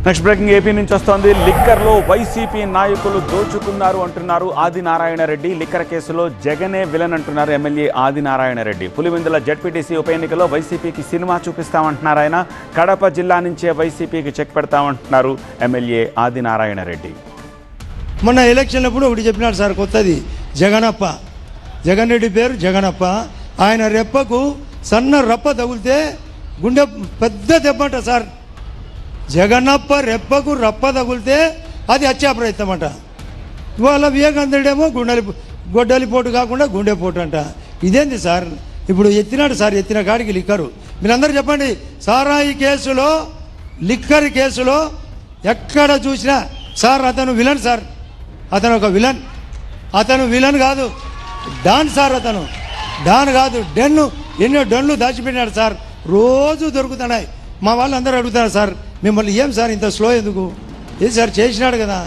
Next breaking AP నుంచి వస్తోంది. లిక్కర్లో YCP నాయకులు దోచుకున్నారు అంటున్నారు ఆదినారాయణ రెడ్డి. లిక్కర్ కేసులో జగనే విలన్ అంటున్నారు ఎమ్మెల్యే ఆదినారాయణ రెడ్డి. పులివెందుల జెడ్పీటీసీ ఉప ఎన్నికలో వైసీపీకి సినిమా చూపిస్తామంటున్నారు ఆయన. కడప జిల్లా నుంచే వైసీపీకి చెక్ పెడతామంటున్నారు ఎమ్మెల్యే ఆదినారాయణ రెడ్డి. మొన్న ఎలక్షన్లప్పుడు ఒకటి చెప్పినాడు సార్, కొత్తది జగనప్ప. జగన్ రెడ్డి పేరు జగనప్ప. ఆయన రెప్పకు సన్న రప్ప తగిలితే గుండె పెద్ద దెబ్బంట సార్. జగనప్ప రెప్పకు రప్ప తగిలితే అది హత్యా ప్రయత్నం అంట. ఇవాళ వివేకానందుడేమో గొడ్డలిపోటు కాకుండా గుండెపోటు అంట. ఇదేంది సార్? ఇప్పుడు ఎత్తినాడు సార్, ఎత్తిన కాడికి లిక్కరు. మీరందరూ చెప్పండి, సారాయి కేసులో లిక్కర్ కేసులో ఎక్కడ చూసినా సార్ అతను విలన్ సార్. అతను ఒక విలన్. అతను విలన్ కాదు, డాన్ సార్. అతను డాన్ కాదు, డెన్ను. ఎన్నో డన్లు దాచిపెట్టినాడు సార్, రోజు దొరుకుతున్నాయి. మా వాళ్ళు అందరూ అడుగుతారు సార్, మిమ్మల్ని ఏం సార్ ఇంత స్లో ఎందుకు? ఏది సార్ చేసినాడు కదా.